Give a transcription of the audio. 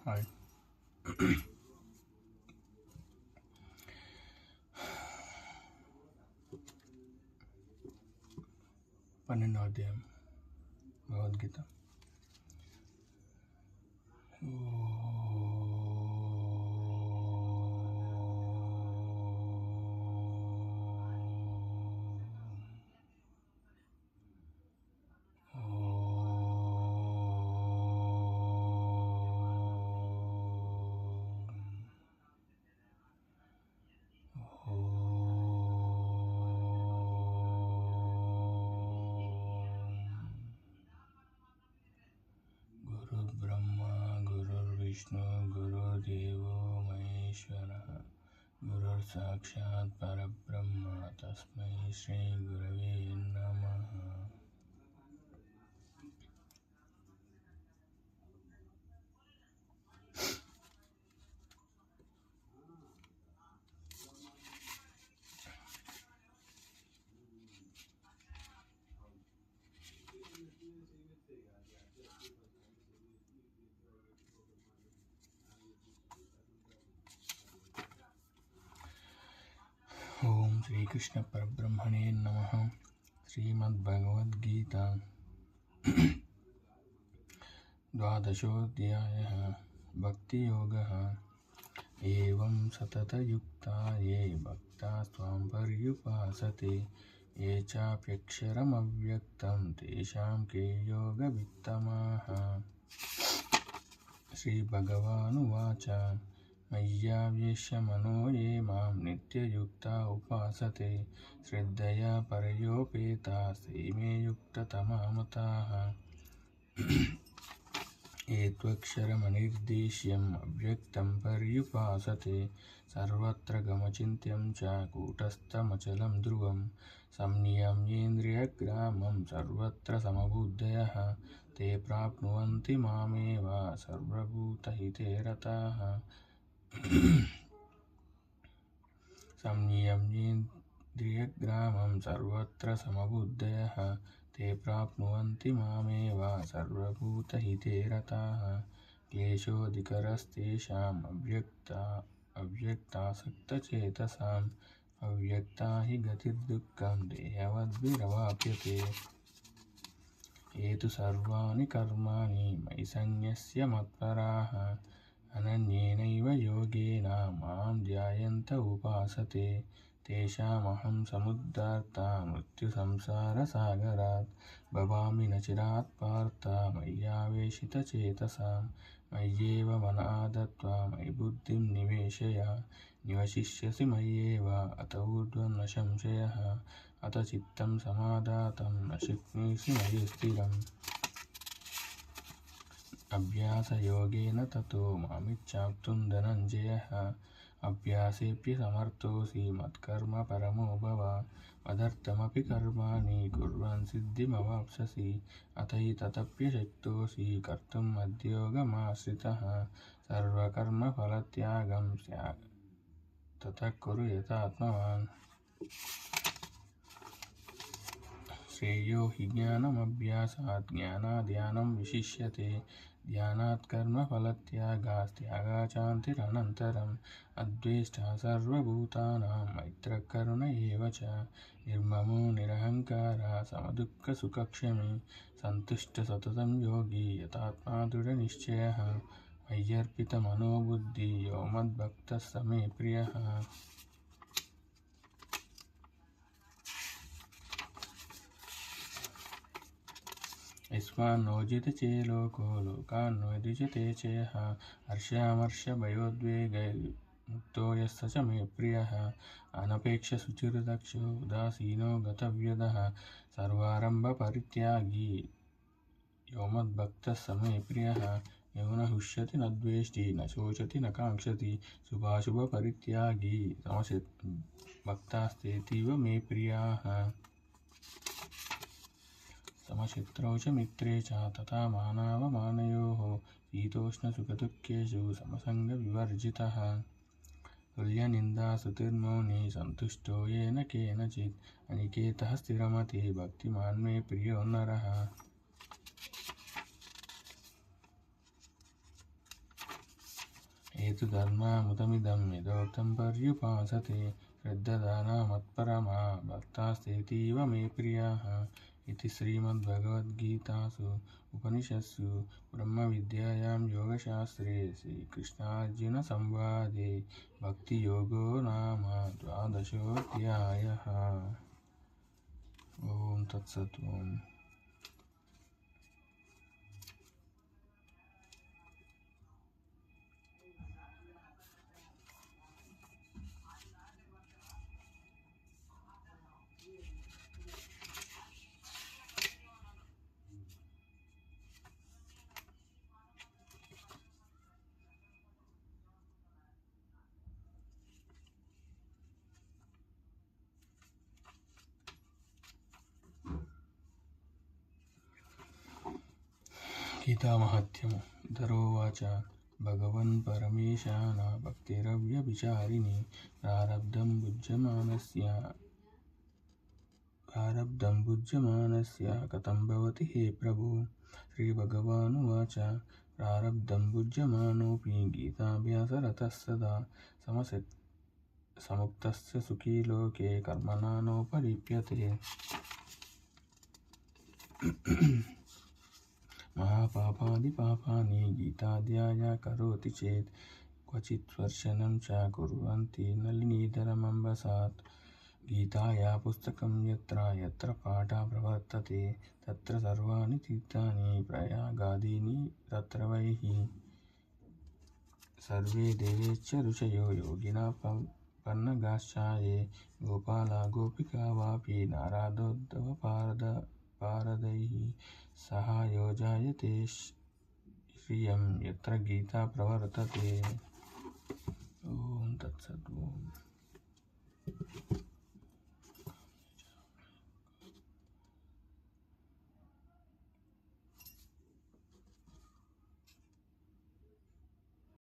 Hi. 12వ అధ్యాయం భగవద్గీత. గురుర్బ్రహ్మ గురుర్విష్ణు గురుర్దేవో మహేశ్వరః గురుర్ సాక్షాత్ పరబ్రహ్మ తస్మై శ్రీ గురవే నమః. ఓం శ్రీకృష్ణ పరబ్రహ్మణే నమః. శ్రీమద్భగవద్గీత 12ోऽధ్యాయः. భక్తియోగः. ఏవం సతతయుక్తా ఏ భక్తాः త్వాం పర్యుపాసతే ఏ చాప్యక్షరమవ్యక్తం తేషాం కే యోగవిత్తమాః. శ్రీభగవానువాచ మయ్యావేశ్య మనో ఏ మాం నిత్యయుక్తా ఉపాసతే శ్రద్ధయా పరయోపేతాస్తే మే యుక్తతమా మతాః. ఏ త్వక్షరమనిర్దేశ్యం అవ్యక్తం పర్యుపాసతే సర్వత్ర గమచింత్యం చ కూటస్థమచలం ధ్రువం సంనియమ్యేంద్రియగ్రామం సర్వత్ర సమబుద్ధయః తే ప్రాప్నువంతి మామేవ సర్వభూతహితే రతాః. సంనియమ్యేంద్రియగ్రామం సర్వత్ర సమబుద్ధయః తే ప్రాప్నువంతి మామేవ సర్వభూతహితే రతాః. క్లేశోऽధికరస్తేషాం అవ్యక్తాసక్తచేతసాం అవ్యక్తా హి గతిర్దుఃఖం దేహవద్భిరవాప్యతే. ఏ తు సర్వాణి కర్మాణి మయి సన్యస్య మత్పరాః అనన్యేనైవ యోగేన మాం ధ్యాయంత ఉపాసతే తేషామహం సముద్ధర్తా మృత్యుసంసారసాగరాత్ భవామి న చిరాత్ పార్థ మయ్యావేశితచేతసాం. మయ్యేవ మనః దత్వా మయి బుద్ధిం నివేశయ నివశిష్యసి మయ్యేవ అత ఊర్ధ్వం న సంశయః. అత చిత్తం సమాధాతుం న శక్నోషి మయి స్థిరం. అభ్యాసయోగేన తతో మామిచ్ఛాప్తుం ధనంజయః. అభ్యాసేऽప్యసమర్థోऽసి మత్కర్మ పరమో భవ మదర్థమపి కర్మాణి కుర్వన్ సిద్ధిమవాప్స్యసి. అత హి తదప్యశక్తోऽసి కర్తుం మద్యోగమాశ్రితః. సర్వకర్మఫలత్యాగం తతః కురు యథాత్మవాన్. శ్రేయో హి జ్ఞానమభ్యాసాత్ జ్ఞానాద్ ధ్యానం విశిష్యతే. ధ్యానాత్ కర్మఫలత్యాగాస్త్యాగాచాన్తిరనంతరం. అద్వేష్టः సర్వభూతానాం మైత్రः కరుణ ఏవ చ. నిర్మమో నిరహంకారः సమదుఃఖసుఖక్షమీ. సంతుష్టः సతతం యోగి యతాత్మా దృఢనిశ్చయः. మయ్యర్పితమనోబుద్ధి యో మద్భక్తः స మే ప్రియः. యస్మాన్నోజిత చేలోకో లోకాన్నోదిజతే చయః. హర్షామర్షభయోద్వేగైర్ముక్తో యస్స చ మే ప్రియః. అనపేక్షశుచిర్దక్షో ఉదాసీనో గతవ్యదః. సర్వారంభపరిత్యాగీ యో మద్భక్తः స మే ప్రియः. యో న హృష్యతి న ద్వేష్టి న శోచతి న కాంక్షతి శుభాశుభపరిత్యాగీ సమభక్తాస్తేతీవ మే ప్రియాः. సమశత్రౌ చ మిత్రే చ తథా మానావమానయోః. శీతోష్ణసుఖదుఃఖేషు సమసంగవివర్జితः. తుల్యనిందాస్తుతిర్మౌనీ సంతుష్టో येन केनचित्. అనికేతः స్థిరమతిः భక్తిమాన్ మే ప్రియో నరః. हेतुधर्मामुतमिदं यदोक्तं पर्युपासते श्रद्धदाना मत्परमा भक्तास्तेतीव मे प्रियाः इति श्रीमद्भगवद्गीतासु उपनिषत्सु ब्रह्मविद्यायां योगशास्त्रे श्रीकृष्णार्जुनसंवादे भक्तियोगो नाम द्वादशोऽध्यायः। ओम तत्सत्। ओम गीतामहात्म्यम्। धरोवाच भगवन् परमेशान भक्तिरव्यभिचारिणी प्रारब्धं भुज्यमानस्य कथं भवति हे प्रभो। श्रीभगवानुवाच प्रारब्धं भुज्यमानोऽपि गीताभ्यासरतः सदा समुक्तस्य सुखी लोके कर्मणा नोपलिप्यते। महापापादिपापानि गीताध्याया करोति चेत् क्वचित् वर्षनं च कुर्वन्ति नलिनीधरमम्बसात्। गीताया पुस्तकं यत्र यत्र पाठः प्रवर्तते तत्र सर्वाणि तीर्थानि प्रयागादीनि तत्र वैः। सर्वे देवेश्च ऋषयो योगिनः पन्नगाश्चाये गोपाला गोपिका वापि नारदोद्धवपारदैः सह योजायते श्रियं यत्र गीता प्रवर्तते।